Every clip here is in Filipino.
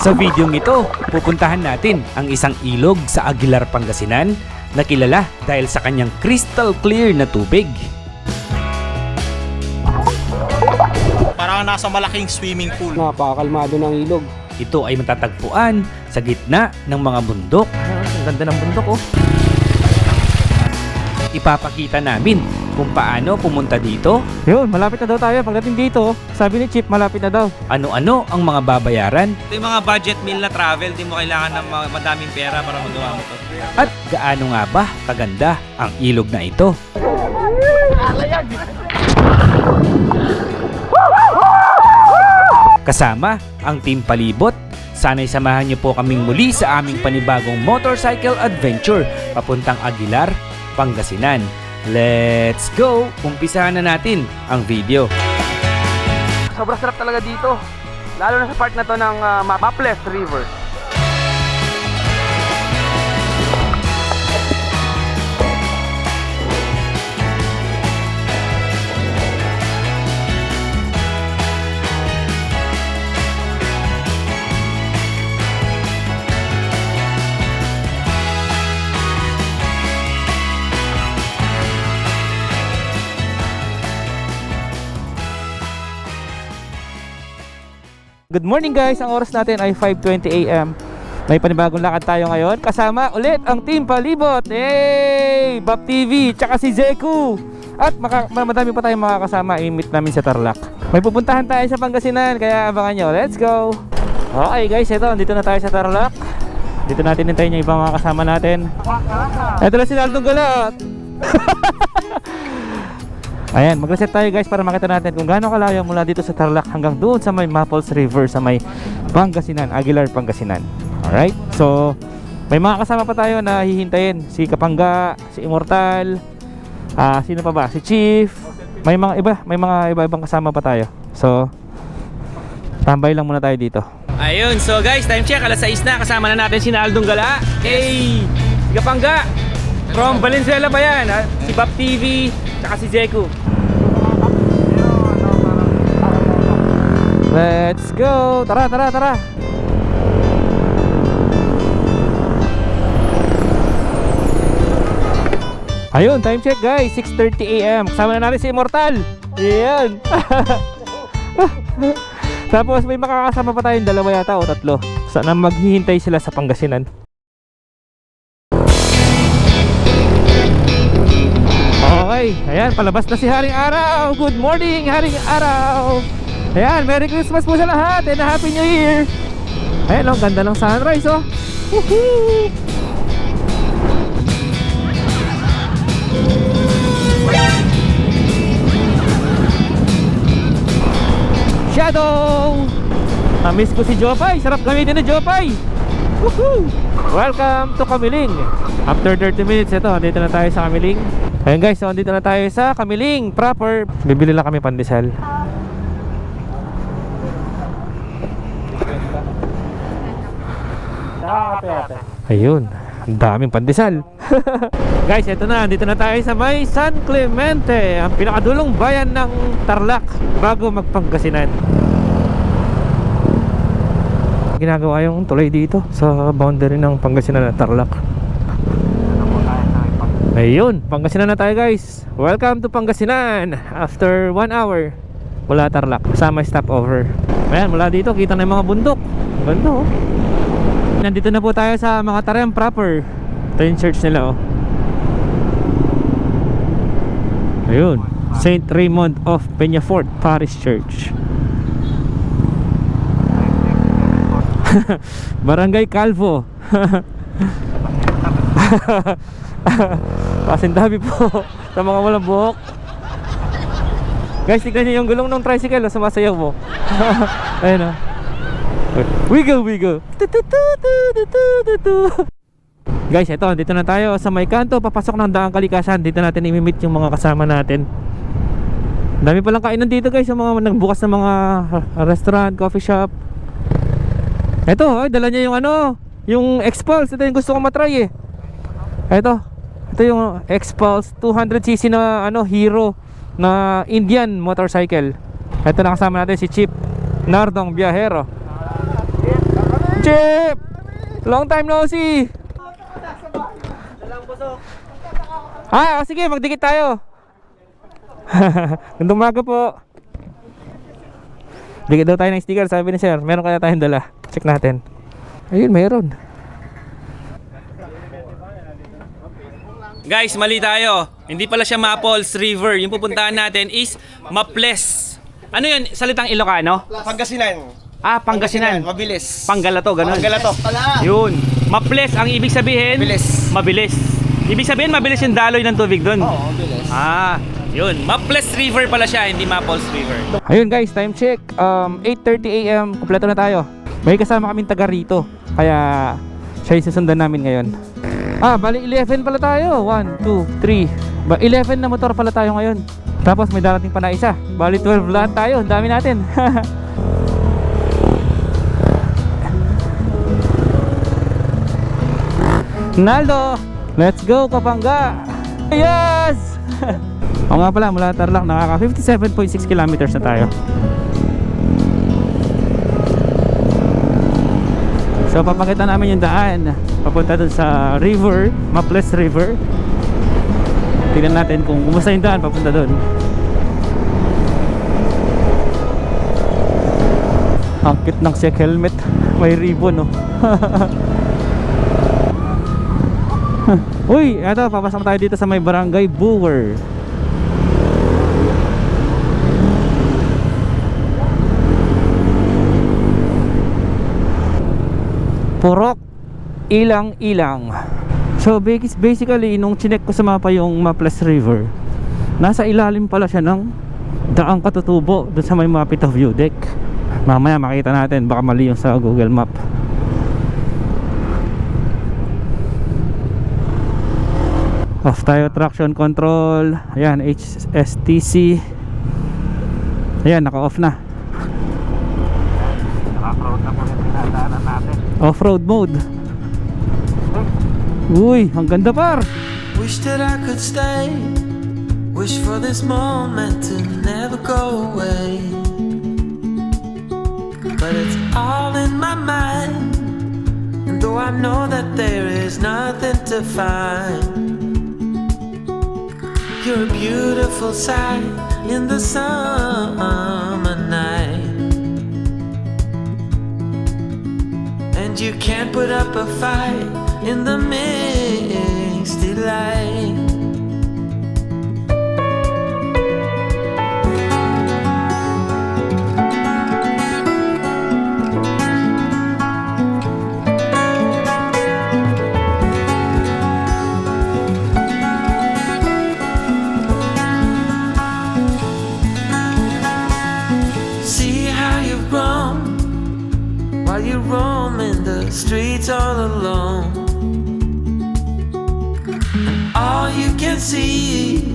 Sa videong ito, pupuntahan natin ang isang ilog sa Aguilar, Pangasinan na kilala dahil sa kanyang crystal clear na tubig. Parang nasa malaking swimming pool. Napakakalmado ng ilog. Ito ay matatagpuan sa gitna ng mga bundok. Ang ganda ng bundok oh. Ipapakita namin kung paano pumunta dito, Yun, malapit na daw tayo. Pagdating dito, sabi ni Chip, malapit na daw. ano-ano ang mga babayaran, Ito yung mga budget meal na travel, di mo kailangan ng madaming pera para magawa mo to. at gaano nga ba kaganda ang ilog na ito. Kasama ang Team Palibot, sana'y samahan niyo po kaming muli sa aming panibagong motorcycle adventure papuntang Aguilar, Pangasinan. Let's go! Umpisahan na natin ang video. Sobrang sarap talaga dito. Lalo na sa part na to ng Maples River. Good morning guys! Ang oras natin ay 5:20 AM. May panibagong lakad tayo ngayon. Kasama ulit ang Team Palibot. Hey! Bap TV, tsaka si Zeku. At madami pa tayong makakasama. I-meet namin sa Tarlac. May pupuntahan tayo sa Pangasinan, kaya abangan nyo. Let's go! Okay guys, ito. Dito na tayo sa Tarlac. Dito natin hintayin yung ibang mga kasama natin. Ito na si Aldong Galat. Ayan, mag-reset tayo guys para makita natin kung gaano kalayo mula dito sa Tarlac hanggang doon sa may Maples River sa may Pangasinan, Aguilar, Pangasinan. Alright, so may mga kasama pa tayo na hihintayin. Si Kapangga, si Immortal, sino pa ba? Si Chief. May mga iba-ibang kasama pa tayo. So, tambay lang muna tayo dito. Ayun, so guys, time check, alas 6 na, kasama na natin si Aldong Gala. Hey! Si Kapangga! From Valenzuela pa yan, ha? Si Bap TV, tsaka si Zeku. Let's go! Tara, tara, tara! Ayun, time check guys, 6:30 AM. Kasama na natin si Immortal. Ayan. Tapos may makakasama pa tayong dalawa yata o tatlo. Sana maghihintay sila sa Pangasinan. Okay, ayan, palabas na si Haring Araw. Good morning, Haring Araw. Ayan, Merry Christmas po sa lahat and a Happy New Year. Ayan, ang ganda ng sunrise oh. Woohoo! Shadow! Namiss ko si Jopay. Sarap gamitin ni Jopay. Woohoo! Welcome to Kamiling. After 30 minutes, ito, dito na tayo sa Kamiling. Ayun guys, so dito na tayo sa Kamiling proper. Bibili lang kami pandesal. Ayun, ang daming pandesal. Guys, ito na, dito na tayo sa may San Clemente, ang pinakadulong bayan ng Tarlac bago magpangasinan. Ginagawa yung tulay dito sa boundary ng Pangasinan at Tarlac. Ayun, Pangasinan na tayo guys. Welcome to Pangasinan. After 1 hour mula Tarlac, kasama stopover. Ayan, mula dito kita na yung mga bundok. Ganda oh. Nandito na po tayo sa mga Tarem proper. Ito yung church nila oh. Ayun, Saint Raymond of Peñafort Parish Church. Barangay Calvo. Pasindabi po sa mga walang buhok. Guys, tignan niyo yung gulong ng tricycle, sumasayaw mo. Ayun oh. Wiggle, wiggle. Guys, ito, dito na tayo sa may kanto, papasok ng Daang Kalikasan. Dito natin i-meet yung mga kasama natin. Dami palang kainan dito guys, yung mga nagbukas ng mga restaurant, coffee shop. Ito, dala niya yung ano, yung X-Pulse. Ito yung gusto kong matry eh. Ito yung X-Pulse 200cc na ano, Hero na Indian motorcycle. Ito na kasama natin si Chip Nardong Biahero. Chip! Long time no see! Sige, magdikit tayo. Gandang umaga po. Dikit daw tayo ng sticker, sabi ni sir. Meron kaya tayong dala. Check natin. Ayun, meron. Guys, mali tayo. Hindi pala siya Maples River. Yung pupuntahan natin is Maples. Ano yun? Salitang Ilocano? Pangasinan. Pangasinan. Mabilis. Panggalato, ganun. Panggalato. Yun. Maples, ang ibig sabihin? Mabilis. Mabilis. Ibig sabihin, mabilis yung daloy ng tubig doon. Oo, mabilis. Yun. Maples River pala siya, hindi Maples River. Ayun guys, time check. 8:30 AM, kumpleto na tayo. May kasama kaming taga rito. Kaya siya yung susundan namin ngayon. Bali 11 pala tayo. 1, 2, 3. 11 na motor pala tayo ngayon. Tapos may darating pa na isa. Bali 12 lahat tayo. Ang dami natin. Naldo, let's go Kapangga. Yes! O nga pala, mula Tarlac nakaka 57.6 kilometers na tayo. So papakita namin yung daan papunta dun sa river, Maples River. Tingnan natin kung kumusta yung daan papunta dun. Ang cute ng check helmet. May ribbon, no? Uy, eto, papasok tayo dito sa may barangay Boer. Purok Ilang-Ilang. So basically, nung chinek ko sa mapa yung Maples River, nasa ilalim pala siya ng daang katutubo doon sa may Mapit of View Deck. Mamaya makita natin, baka mali yung sa Google Map. Off tayo, traction control. Ayan, HSTC. Ayan, naka-off na. Naka-off na po yung pinadaanan natin. Off-road mode. Uy, ang ganda par. Wish that I could stay. Wish for this moment to never go away. But it's all in my mind. And though I know that there is nothing to find, you're a beautiful sight in the summer night. And you can't put up a fight in the misty light. See how you've grown while you roam in the streets all alone. And all you can see,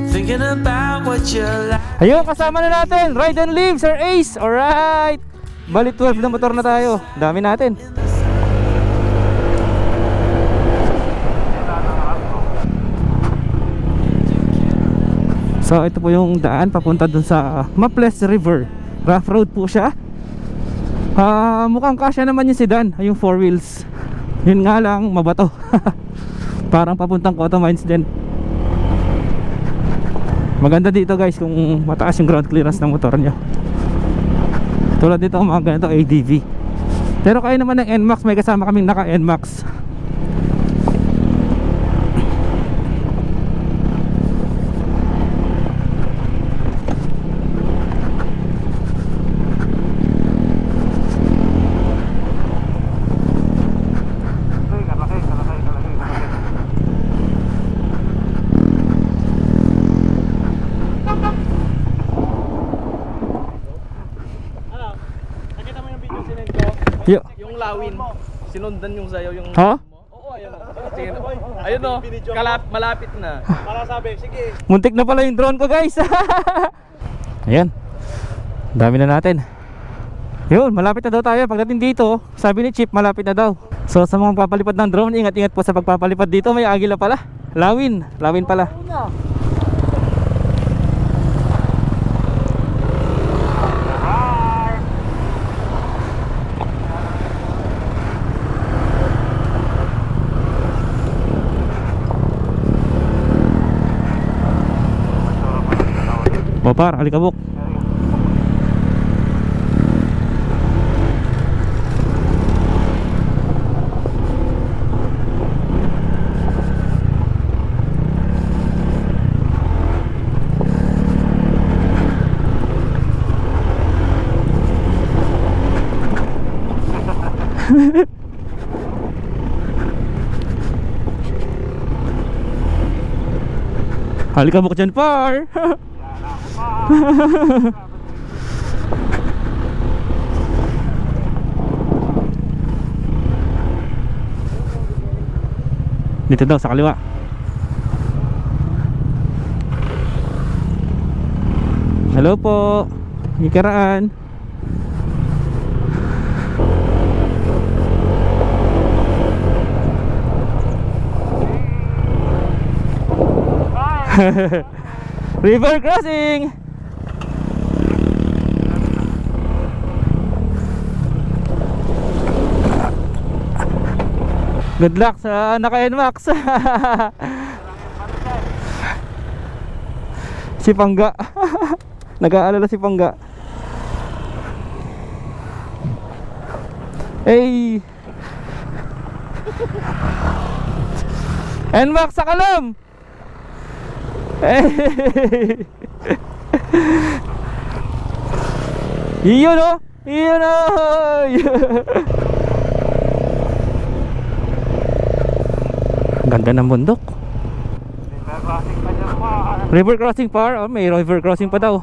thinking about what you're like. Ayun, kasama na natin. Ride and Live, Sir Ace. Alright. Bali 12 na motor na tayo. Dami natin. So ito po yung daan papunta dun sa Maples River. Rough road po siya. Mukhang kasya naman yung sedan, yung 4 wheels. Yun nga lang, mabato. Parang papuntang Cotto Mines din. Maganda dito guys kung mataas yung ground clearance ng motor nyo. Tulad dito mga ganito ADV. Pero kaya naman ng NMAX, may kasama kaming naka NMAX. Yo. Yung lawin, sinundan yung sayo yung... Ha? Oo, ayun. Sige, ayun o, malapit na. Para sabi, sige. Muntik na pala yung drone ko guys. Ayan. Dami na natin. Yun, malapit na daw tayo. Pagdating dito, sabi ni Chip, malapit na daw. So sa mga papalipad ng drone, ingat-ingat po sa pagpapalipad dito. May agila pala. Lawin pala. O par, alikabok. Alikabok dyan par. Dito daw sa kaliwa. Hello po. Ikaraan. River crossing. Good luck sa naka-NMAX. Si Pangga. Nag-aalala si Pangga. Hey. NMAX sa kalam. Hey. Iyon o. Iyon o. Ganda ng bundok. River crossing par. Oh, may river crossing pa daw.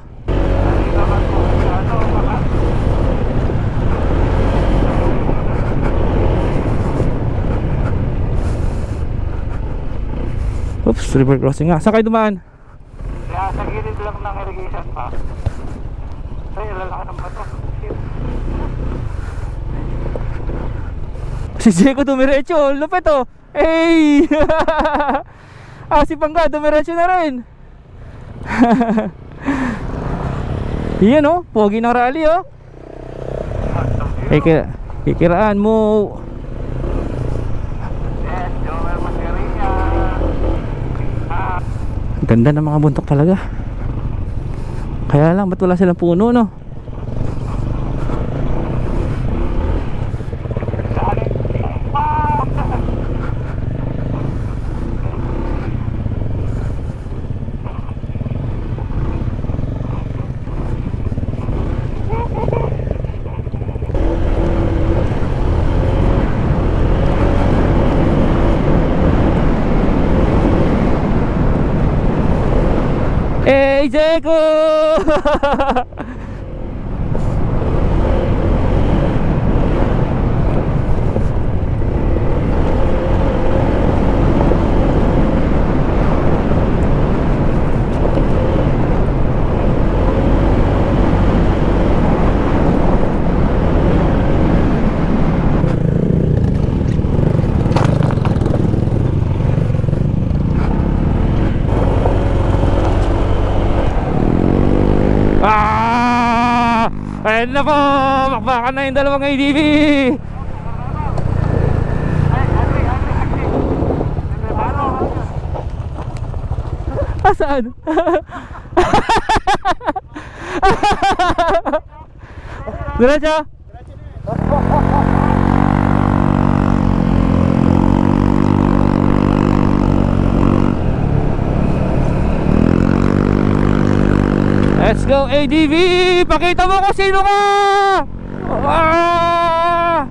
Oops, river crossing nga. Saan kayo dumaan? Kaya sa gilid lang ng irrigation pa. Ay, lalaki ng bato. Si Jeko dumiretso. Lupit oh. Hey! Ah, si Pangga dumiretso na rin. Yan oh. Pogi ng rally oh. Kikiraan mo. Yes, Joel Mascaria. Ganda ng mga bundok talaga. Kaya lang, ba't wala silang puno, no? Hey, Jeko! Ayun na po, makbakan na yung dalawang ADV. Saan? Diretso? Let's go ADV! Pakita mo kung sino ka! Ah!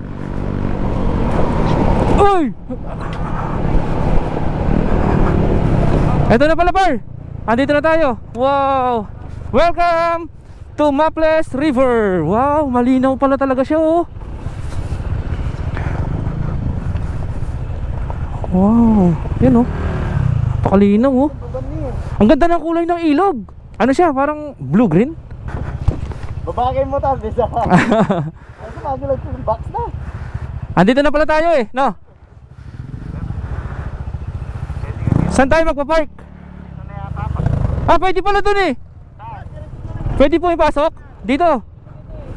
Uy! Ito na pala par! Andito na tayo! Wow! Welcome to Maples River! Wow! Malinaw pala talaga siya oh! Wow! Yan oh! Pakalinaw oh! Ang ganda ng kulay ng ilog! Ano siya? Parang blue-green? Babagay mo ta, bisa. Ano bago lang yung box na? Andito na pala tayo eh, no? Saan tayo magpa-park? Ah, pwede pala dun eh. Pwede po ipasok? Dito.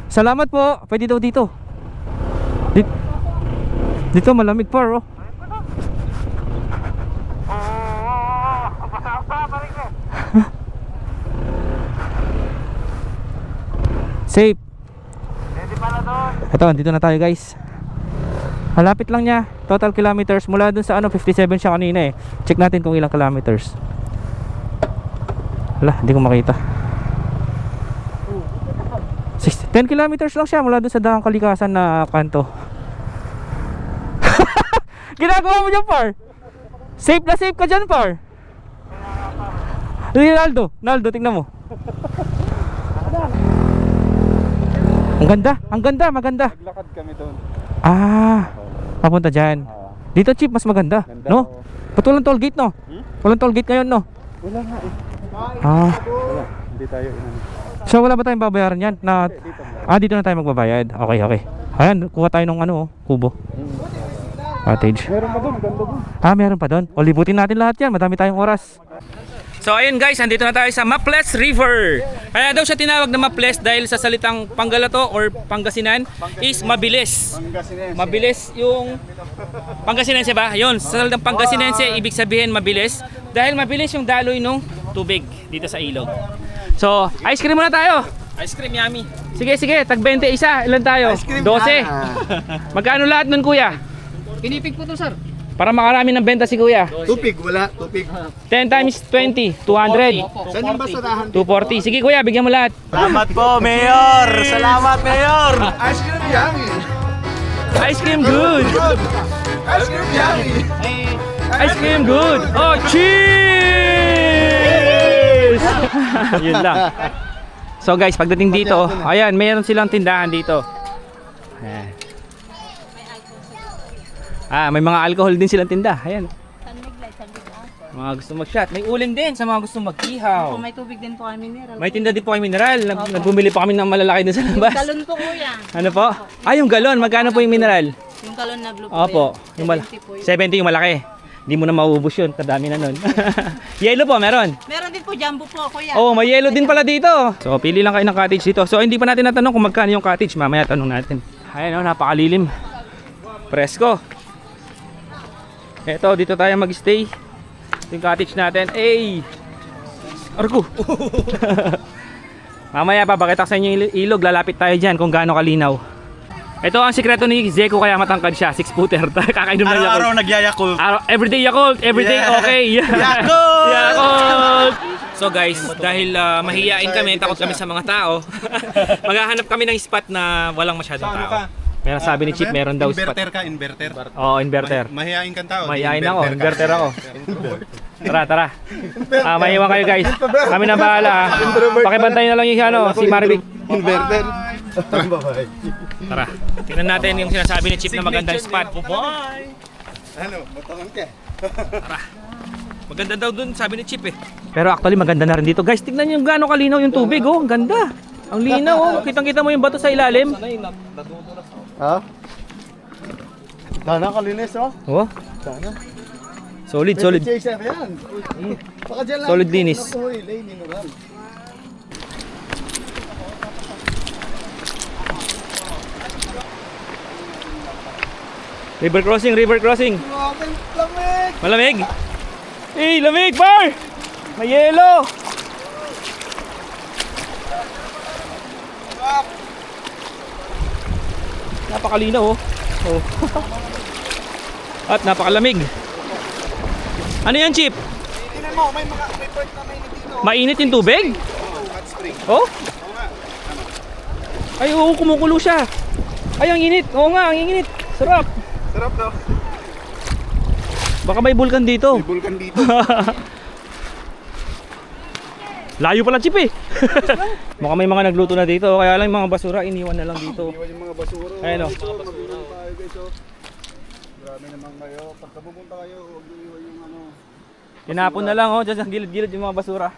Salamat po. Pwede daw dito. Dito malamig par oh. Safe. Ready pala doon. Ito, dito na tayo guys. Malapit lang niya. Total kilometers. Mula dun sa 57 siya kanina eh. Check natin kung ilang kilometers. Wala, hindi ko makita. 10 kilometers lang siya mula dun sa Dahang Kalikasan na kanto. Ginagawa mo dyan, par? Safe na safe ka dyan, par. Naldo, tingnan mo. Ang ganda, maganda. Naglakad kami doon. Papunta dyan. Dito, Chip, mas maganda. No? Ba't walang toll gate, no? Walang toll gate ngayon, no? Wala nga eh. Wala, Hindi tayo inano. So wala ba tayong babayaran yan? Dito na tayo magbabayad. Okay. Ayan, kuha tayo ng kubo. Cottage. Meron pa doon, ganda doon. Meron pa doon. O, libutin natin lahat yan. Madami tayong oras. So ayun guys, andito na tayo sa Maples River. Kaya daw siya tinawag na Maples dahil sa salitang Panggalato or Pangasinan is mabilis. Mabilis yung Pangasinense ba? Yun, sa salitang Pangasinense ibig sabihin mabilis dahil mabilis yung daloy ng tubig dito sa ilog. So, ice cream muna tayo. Ice cream yummy. Sige, tag 20 isa. Ilan tayo? 12. Magkano lahat nun, kuya? Pinipig po to, sir. Para makarami ng benta si kuya. Tupig, wala. Tupig. 10 times 20, 200. Saan yung basurahan? 240. Sige kuya, bigyan mo lahat. Salamat po, Mayor! Salamat, Mayor! Ice cream yummy! Ice cream good. Ice cream yummy! Ice cream good. Oh, cheers! Yun lang. So guys, pagdating dito, ayan, mayroon silang tindahan dito. Ayan. May mga alcohol din silang tinda. Ayan. Mga gusto mag-shot. May uling din sa mga gusto mag-ihaw. May tubig din po kami mineral. May tinda din po kami mineral. Nagbumili pa kami ng malalaki din sa labas. Galon po kuya. Ano po? Yung galon. Magkano po yung mineral? Yung galon na blue po. Opo. Yung 70 po yun. 70 yung malaki. Hindi mo na maubos yun. Kadami na nun. Yellow po, meron. Meron din po jumbo po kuya. Oh, may yellow din pala dito. So, pili lang kayo ng cottage dito. So, hindi pa natin natanong kung magkano yung cottage. Mamaya tanong natin. Ayan, napakalilim. Presko. Eto, dito tayo mag-stay. Ito yung cottage natin. Arko! Mamaya papakita ko sa inyo yung ilog. Lalapit tayo dyan kung gaano kalinaw. Ito ang sikreto ni Zeko kaya matangkad siya. 6-footer. Kakainom ng Yakult. Araw-araw nagyayakult. Everyday Yakult. Everyday okay. Yakult! Yakult! So guys, dahil mahihiyain kami, takot kami sa mga tao, maghahanap kami ng spot na walang masyadong tao. Meron sabi ni Chip, meron daw spot. Inverter ka, inverter. Oo, inverter. Mahihain kang tao. Mahihain ako, inverter ako. Tara. Maiwan kayo guys. Kami na bahala. Pakibantay na lang yung si Marvic. Inverter. Tara. Tingnan natin yung sinasabi ni Chip na magandang spot. Bye! Ano, matangan ka. Maganda daw dun, sabi ni Chip eh. Pero actually maganda na rin dito. Guys, tignan nyo gaano kalinaw yung tubig oh. Ang ganda. Ang linaw oh. Kitang-kita mo yung bato sa ilalim. Ha? Sana kalinis oh. Oh. Sana. Solid. Chaser yan. Baka dyan lang. Solid linis. Nakuha, lane mineral. River crossing. Lamig! Malamig. Lamig par! May yelo. Napakalinaw oh. At napakalamig. Ano yan, Chip? Tingnan mo, may point na mainit dito. Mainit yung tubig? Hot spring. Oh? Ay, oo, kumukulo siya. Ay, ang init. Oo nga, ang init. Sarap. Sarap daw. Baka may bulkan dito. May vulkan dito. Layo pala, Chip eh. Baka may mga nagluto na dito. Kaya lang yung mga basura, iniwan na lang dito. Iwan yung mga basura. Ayun, oh. Magulong tayo guys oh. Grabe naman kayo. Pagka pupunta kayo, huwag nyo iwan yung ano. Tinapon na lang oh, dyan sa gilid-gilid yung mga basura.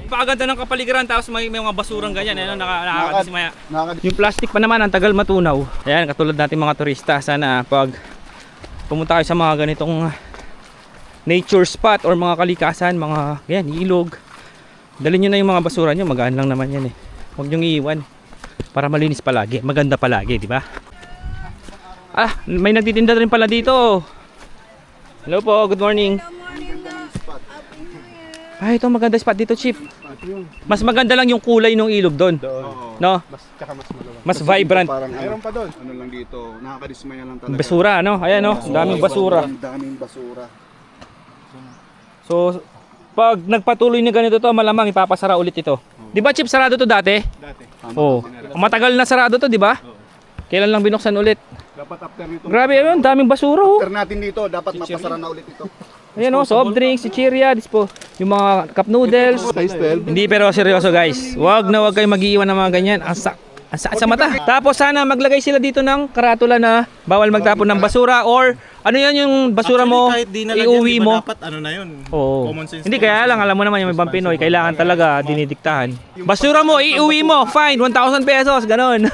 Pakaganda ng kapaligiran tapos may mga basurang ganyan, nakakadismaya. Yung plastic pa naman ang tagal matunaw. Ayan, katulad natin mga turista, sana pag pumunta kayo sa mga ganitong nature spot or mga kalikasan, mga ganyan, ilog, dalhin nyo na yung mga basura nyo, magaan lang naman yan eh. Huwag nyo iiwan para malinis palagi, maganda palagi, di ba? May nagtitinda rin pala dito. Hello po, good morning. Ito maganda spot dito, Chief. Mas maganda lang yung kulay ng ilog doon. No? Tsaka mas maluwag. Mas vibrant. Parang mayroon pa doon. Ano lang dito, nakakadismaya lang talaga. Basura, ano? Ayan, no? Daming basura. Ang daming basura. So, pag nagpatuloy na ganito to, malamang ipapasara ulit ito. Di ba, Chip, sarado to dati? Dati. Oo. Matagal na sarado to, di ba? Kailan lang binuksan ulit? Dapat after nito. Grabe, ayun, daming basura, oh. After natin dito, dapat mapasara na ulit ito. Ayan, oh, soft drinks, chichirya, yung mga cup noodles. Size 12. Hindi, pero seryoso, guys. Wag kayo mag-iiwan ng mga ganyan. Ang sakit sa mata. Tapos sana maglagay sila dito ng karatula na bawal magtapon ng basura or ano yan yung basura mo, kahit di nalagyan, iuwi di ba mo. dapat ano na yun? Oo. Common sense. Hindi, kaya lang, alam mo naman yung ibang Pinoy, kailangan talaga dinidiktahan. Basura mo, iuwi mo, fine, 1,000 pesos, ganon.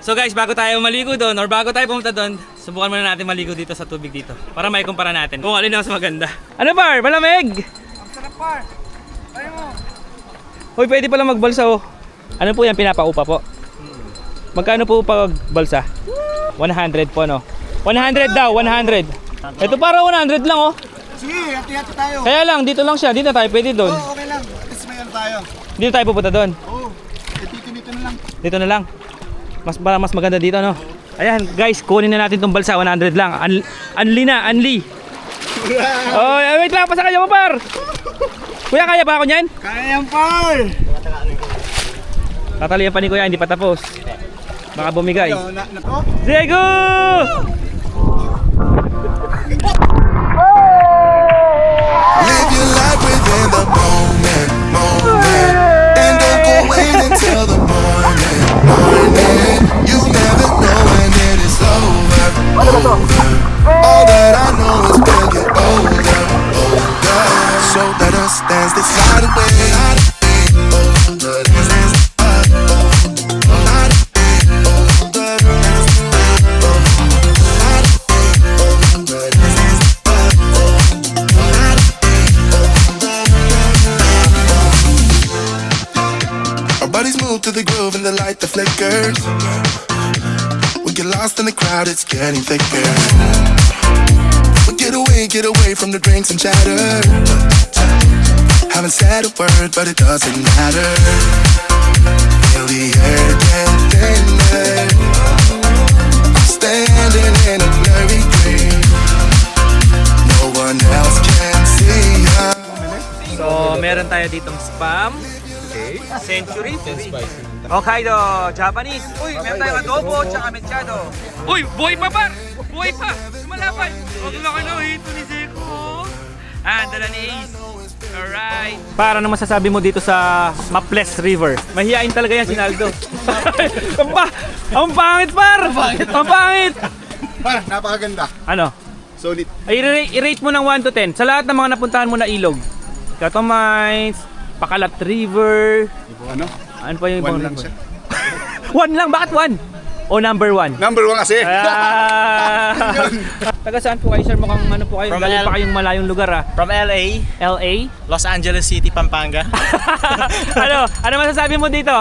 So guys, bago tayo maligo doon or bago tayo pumunta doon, subukan muna natin maligo dito sa tubig dito para may kumpara natin kung alin ang mas maganda. Ano par? Malamig! Ang sarap par! Tayo mo! Uy, pwede pala magbalsa oh. Ano po yan? Pinapaupa po? Magkano po pag balsa? 100 po no? 100 daw, 100. Ito para 100 lang oh. Sige, hati-hati tayo. Kaya lang, dito lang siya. Dito na tayo pwede doon. Oo, okay lang. At least may ano tayo. Dito tayo pupunta doon. Oo. Dito na lang. Dito na lang. Mas maganda dito no. Ayan guys, kunin na natin tong balsa, 100 lang. Unli na, unli. Oh, wait lang, pasa kanya mo par. Kuya, kaya ba ako niyan? Kaya yan, par! Tatalian pa ni Kuya, hindi pa tapos. Baka bumigay. Nako? Diego! Live your life within the moment. And don't go wait until the morning. You never know when it is over. All that I know is we'll get older. So let us dance this night away. To the groove and the light that flickers. We get lost in the crowd, it's getting thicker. We get away from the drinks and chatter. Haven't said a word, but it doesn't matter. Feel the air get thinner. Standing in a blurry dream. No one else can see us. So, meron tayo ditong Spam. Century. Hokkaido, Japanese. Uy, meron tayong adobo, tsaka mechado. Uy, buhay pa par! Buhay pa! Lumalapay! Huwag lang kayo hito ni Zeko. Dala ni Ace. Alright. Para ano masasabi mo dito sa Maples River? Mahihain talaga yan si Naldo. Ang pangit par! Ang pangit! Par, napakaganda. Ano? Solid. Ay, i-rate mo ng 1 to 10 sa lahat ng mga napuntahan mo na ilog. Kato Mines, Pakalat River. Ano? Ano pa yung ibang 1 lang river? siya. 1 lang? Bakit 1? O number 1? Number 1 kasi. Taga saan po kayo sir? Mukhang ano po kayo? From Galing pa kayong malayong lugar ah. From LA, LA? Los Angeles City, Pampanga. Ano masasabi mo dito?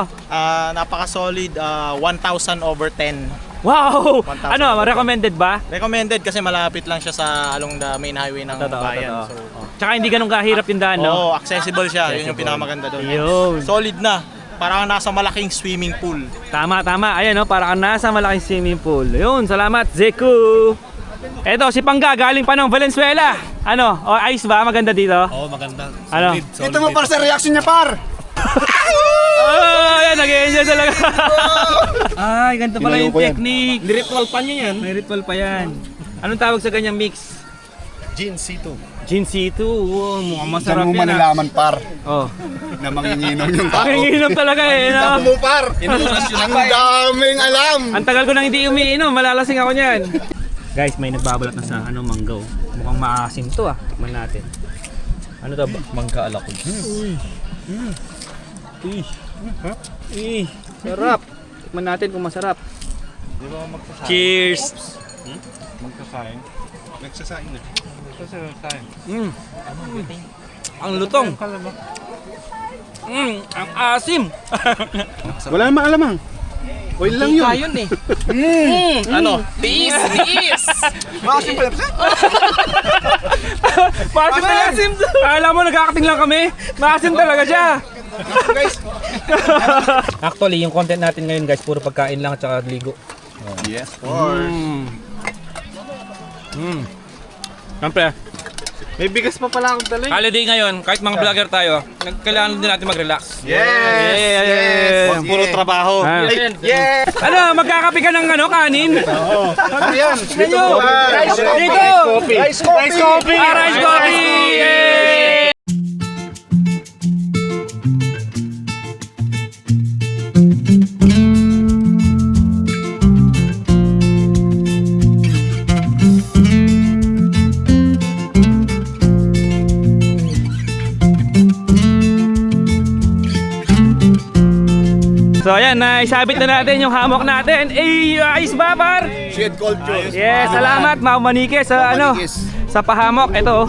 Napaka-solid, 1,000 over 10. Wow! 1,000 Ano, recommended ba? Recommended kasi malapit lang siya sa along the main highway ng bayan. So, Tsaka hindi ganun kahirap yung daan, no? oo, accessible siya. Yun yung pinakamaganda doon. Yun. Solid na. Parang nasa malaking swimming pool. Tama. Ayan, no? Para kang nasa malaking swimming pool. Yun, salamat, Zeku! Eto, si Pangga, galing pa ng Valenzuela. Ano, ayos ba? Maganda dito? Oo, maganda. Ano? Ito mo par sa reaction niya, par! Ayan, nag-enjoy talaga. Ay, ganito pala yung Tinayo ko yan. technique. Ritual pa niya yan. May ritual pa yan. Anong tawag sa ganyang mix? Gin C2. Gin C2. Oh, mukhang masarap Diyan mo yan. malalaman, par, Oh. na manginginom yung tao. Pakinginom talaga eh. Tama No? mo, par! Ang daming alam! Ang tagal ko nang hindi umiinom. Malalasing ako niyan. Guys, may nagbabalat na sa manggaw. Mukhang maasim to ah. Tikman natin. Ano to ba? Mangga alakod. Sarap. Tikman natin kung masarap. Cheers! Nagsasaing na. Ang lutong. Ang asim. Wala namang alamang. Oil lang yun. Yun eh. Ano? Tiis! Tiis! Makasim pala. Maasim talaga. Alam mo, nagkakating lang kami. Maasim talaga siya. Guys. Actually, yung content natin ngayon guys, puro pagkain lang at saka ligo. Yes, of course. Siyempre, May bigas pa pala akong dala. holiday ngayon, kahit mga vlogger tayo, kailangan din natin mag-relax. Yes! Huwag puro trabaho. Yes! Ano, magkakape ka ng kanin? Ano yan? Dito! Dito! Rice coffee! Rice coffee! Yay! So ayan, naisabit na natin yung hammock natin. Ayos ba, par? Shed culture. Yes, salamat Ma'am Manike sa Manikis. sa pahamok. Ito.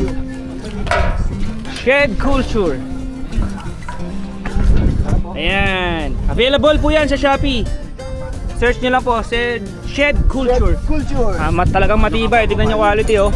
Shed Culture. Ayan. Available po yan sa Shopee. Search nyo lang po, Shed Culture. Culture. Talagang matibay. Tignan nyo quality oh.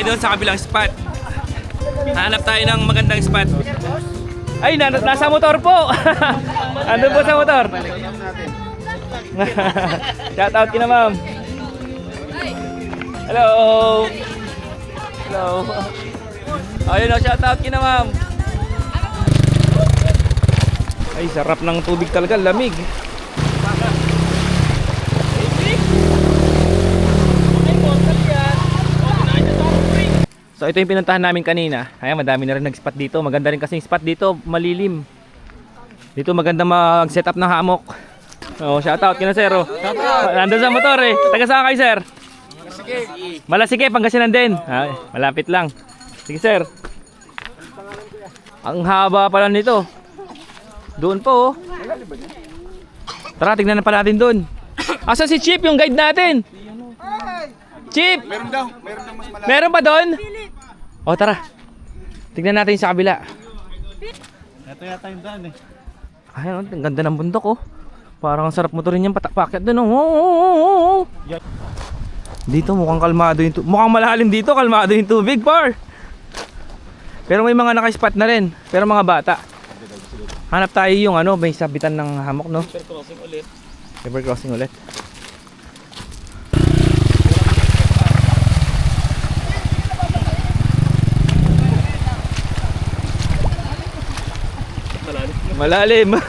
Doon sa kabilang spot. Hanap tayo ng magandang spot. Ay, nasa motor po. Andun po sa motor. Shout out kina ma'am. Hello. Hello. Ayun o, shout out kina ma'am. Ay, sarap ng tubig talaga, lamig. So ito yung pinuntahan namin kanina. Ayan, madami na rin nag-spot dito. Maganda rin kasi yung spot dito, malilim. Dito maganda mag-set up ng hammock. Oh, shout out kina sir. Oh. Nandun sa motor eh. Taga saan kayo, sir? Malasike, Pangasinan din. Ay, malapit lang. Sige, sir. Ang haba pala nito. Doon po oh. Tara, tignan na pa natin doon. Asa si Chip, yung guide natin? Chip! Meron daw mas malaki. Meron ba doon? O tara. Tignan natin sa kabila. Ito yata yung daan eh. Ayun, ang ganda ng bundok oh. Parang ang sarap motorin yung pakyat doon oh. Dito mukhang kalmado yung tubig. Mukhang malalim dito, kalmado yung tubig, par. Pero may mga naka-spot na rin. Pero mga bata. Hanap tayo yung ano, may sabitan ng hammock no. River crossing ulit. River crossing ulit. Malalim. Ang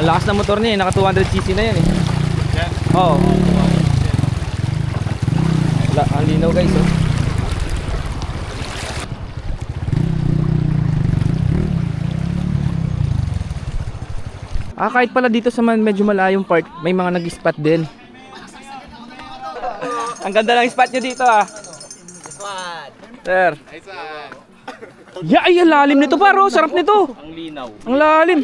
lakas ng motor niya, naka 200cc na yan eh. Oo. Ang linaw guys oh. Kahit pala dito sa medyo malayong part, may mga nag-spot din. Ang ganda ng spot nyo dito ah. Spot. Sir. Ay, ang lalim nito paro. Sarap nito. Ang linaw. Ang lalim.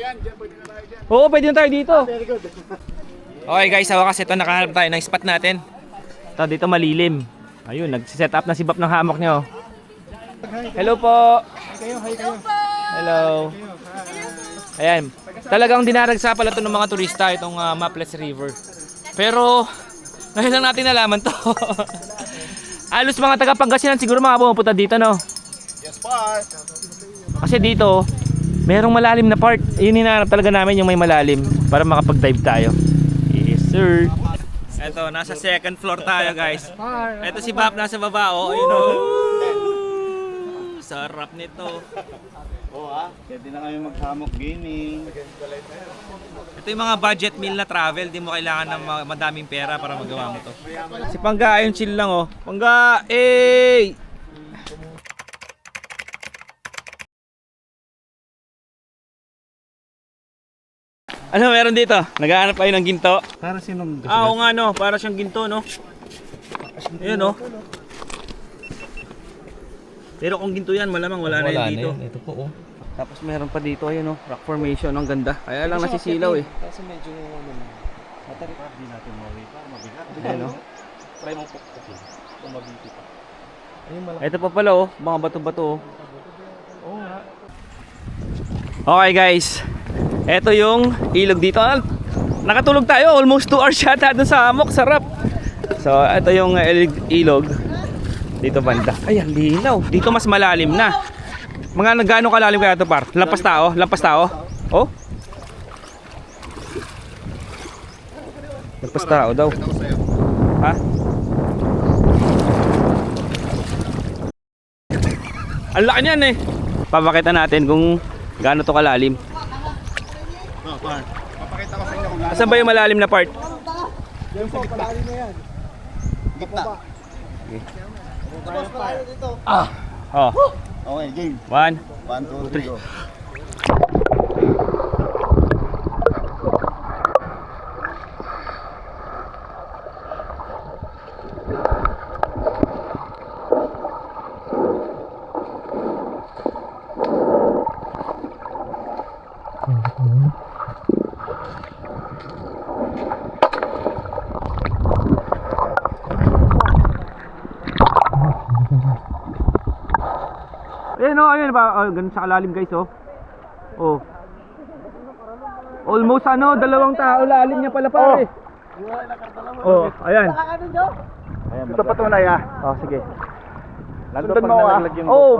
Oo, pwede na tayo dito. Okay guys, sa wakas ito nakahanap tayo ng spot natin. Ito dito malilim. Ayun, nag-set up na si Bap ng hammock nyo. Hello po. Hello. Ayan. Talagang dinaragsa pala ito ng mga turista itong Maples River. Pero ngayon lang natin nalaman to. Halos mga taga Pangasinan siguro mga pumupunta dito no. Yes, par. Kasi dito merong malalim na part. Yun hinahanap talaga namin yung may malalim para makapag-dive tayo. Yes sir. Ito, nasa second floor tayo guys. Ito si Bap nasa baba oh. Ayun oh. sarap nito. Oo pwede na kayo maghamok gaming. Ito yung mga budget meal na travel, di mo kailangan ng madaming pera para magawa mo to. Si Pangga ayun chill lang oh. Pangga, eh! Ano meron dito? Naghahanap kayo ng ginto? Para sinong Oo nga no, para siyang ginto no. Ayun no. Pero kung ginto yan, malamang wala na yan dito. Ito po oh. Tapos meron pa dito ayun no, rock formation, ang ganda. Kaya lang nasisilaw eh. Kasi medyo matarikap din natin mabigat. Ayun no. Try mo pukpukin. Kung mabiti pa. Ayun malaki. Ito pa pala oh, mga bato-bato oh. Oo nga. Okay guys. Ito yung ilog dito. Nakatulog tayo, almost 2 hours yata dun sa hammock, sarap. So, ito yung ilog dito banda. Ay, ang linaw. Dito mas malalim na. Mga nagano kalalim kaya ito par? Lampas tao? Lampas tao? Oh? Lampas tao daw. Ha? Ang laki niyan eh. Papakita natin kung gaano to kalalim. Papakita ko sa inyo kung gaano. Asan ba yung malalim na part? Yung sa gitna. Gitna. Oh. Okay, game. 1. 1, 2, 3, go. Ayun oh, ayun ba? Oh, ganun sa kalalim guys oh. Oh. Almost ano, 2 tao lalim niya pala pare. Oh, ayan. Ito patunay ah. Oh, sige. Sundan mo ah. Oh,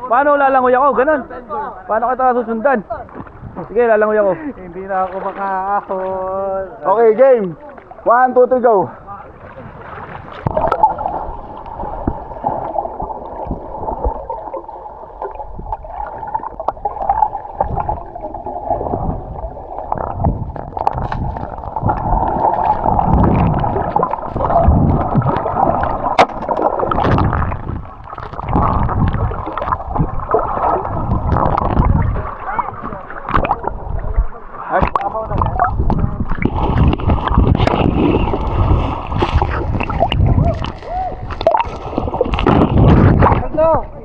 paano lalangoy ako? Ganun. Paano kita susundan? Sige, lalangoy ako. Hindi na ako makaahon. Okay, game. 1, 2, 3, go.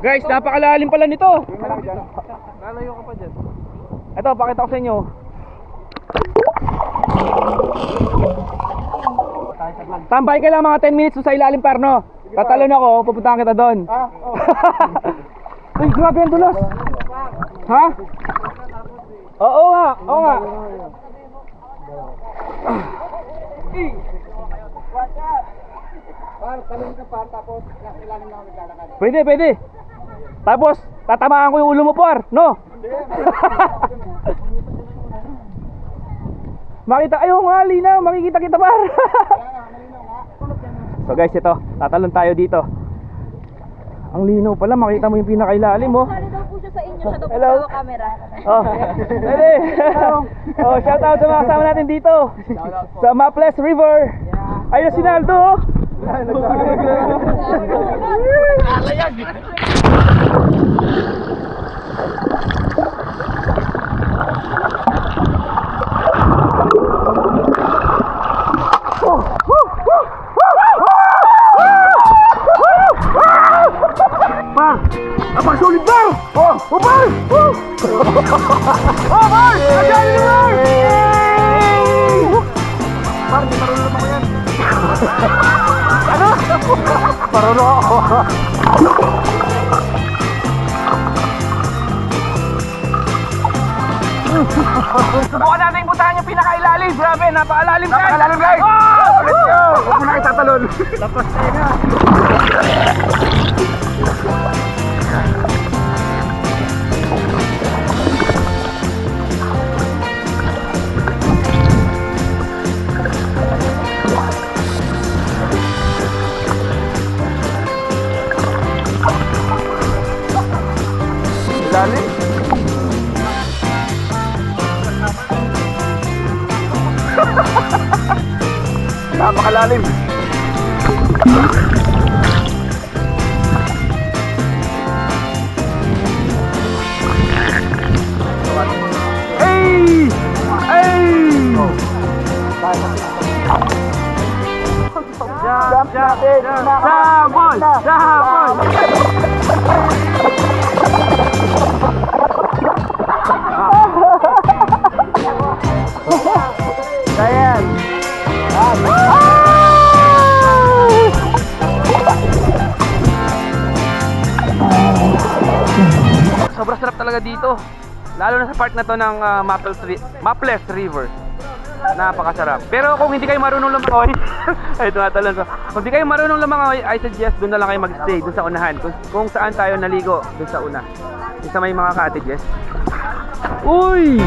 Guys, napakalalim pala nito. Lalayo ka pa dyan. Ito, pakita ko sa inyo. Tambay ka lang mga 10 minutes sa ilalim parno. Tatalon ako, pupuntahan kita doon. Uy, grabe ang dulas. Ha? Oo nga, oo nga. Pwede, pwede. Tapos, tatamaan ko yung ulo mo par, no? Makita, ayun nga, linaw, makikita kita par. So guys, ito, tatalon tayo dito. Ang linaw pala, makita mo yung pinakailalim, oh. Sali daw po siya sa inyo, siya daw po Hello? sa camera. Oh, pwede. Oh, shout out sa mga kasama natin dito. Sa Maples River. Ayun si Naldo, oh. Par, napakasulit ba? Oh, par! Oh, par! Ayan ni Par! Par, di marunong ako yan. Ano? Marunong ako. Subukan natin puntahan yung pinakailalim. Grabe, napakalalim guys. Napakalalim guys. Let's go. Huwag mo na itatalon. Lapas tayo na. Lalim. Napakalalim. Hey! Hey! Sobrang sarap talaga dito. Lalo na sa part na to ng Maples River. Napakasarap. Pero kung hindi kayo marunong lumangoy, ay tumatalan ko. Kung hindi kayo marunong lumangoy, I suggest doon na lang kayo mag-stay, doon sa unahan. Kung saan tayo naligo, doon sa una. Doon sa may mga cottages. Uy!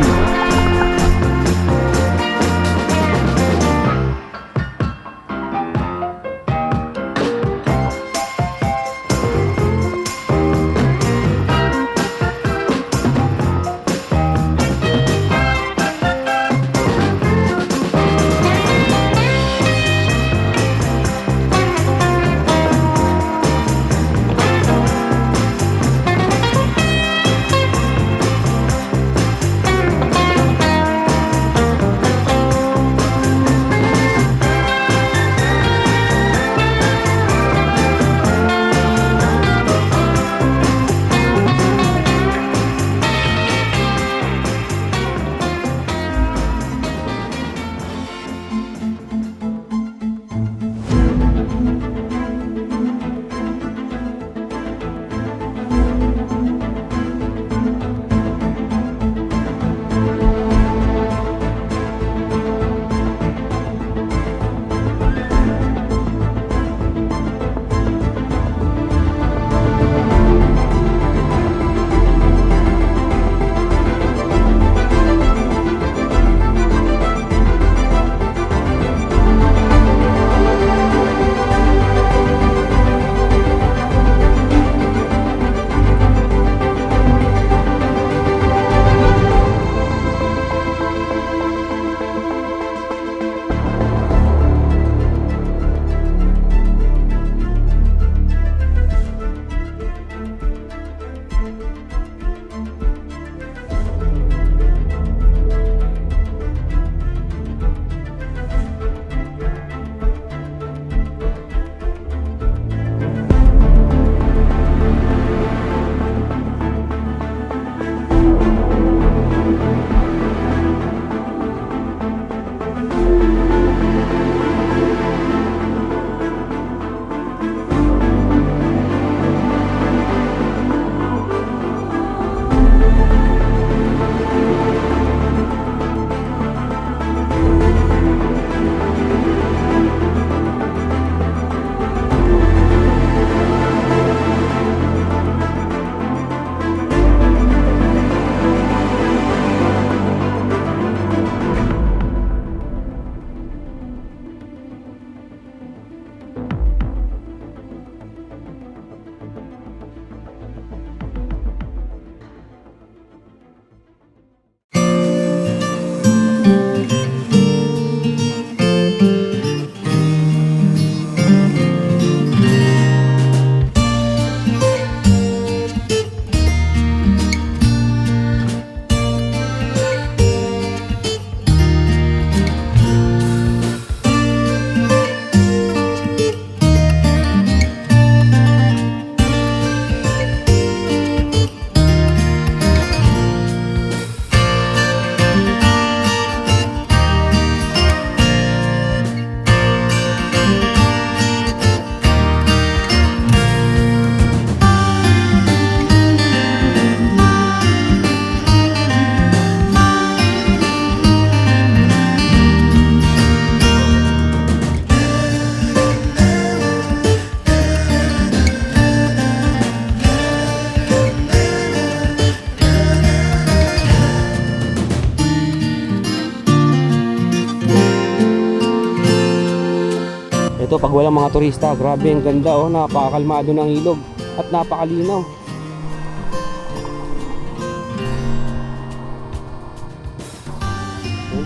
Ito pag walang mga turista, grabe ang ganda oh, napakakalmado ng ilog at napakalinaw.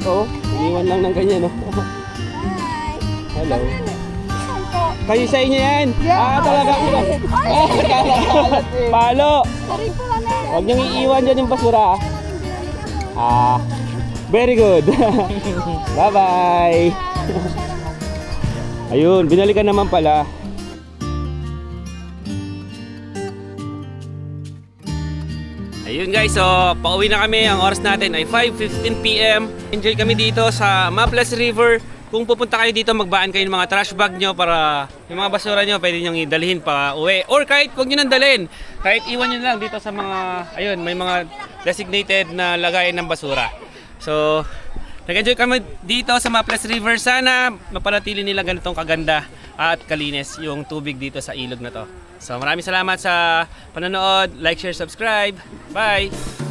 Oh, iniwan lang ng ganyan, no? Hello. Kayo sa inyo yan? Talaga. Palo. Huwag niyong iiwan dyan yung basura. Very good. Bye-bye. Ayun, binalikan naman pala. Ayun guys, so pauwi na kami. Ang oras natin ay 5:15 PM. Enjoy kami dito sa Maples River. Kung pupunta kayo dito, magbaan kayo ng mga trash bag nyo para yung mga basura nyo pwede nyo idalhin pa uwi. Or kahit huwag nyo nang dalhin, kahit iwan nyo lang dito sa mga, ayun, may mga designated na lagayan ng basura. So, nag-enjoy kami dito sa Maples River. Sana mapanatili nila ganitong kaganda at kalinis yung tubig dito sa ilog na to. So, maraming salamat sa panonood. Like, share, subscribe. Bye!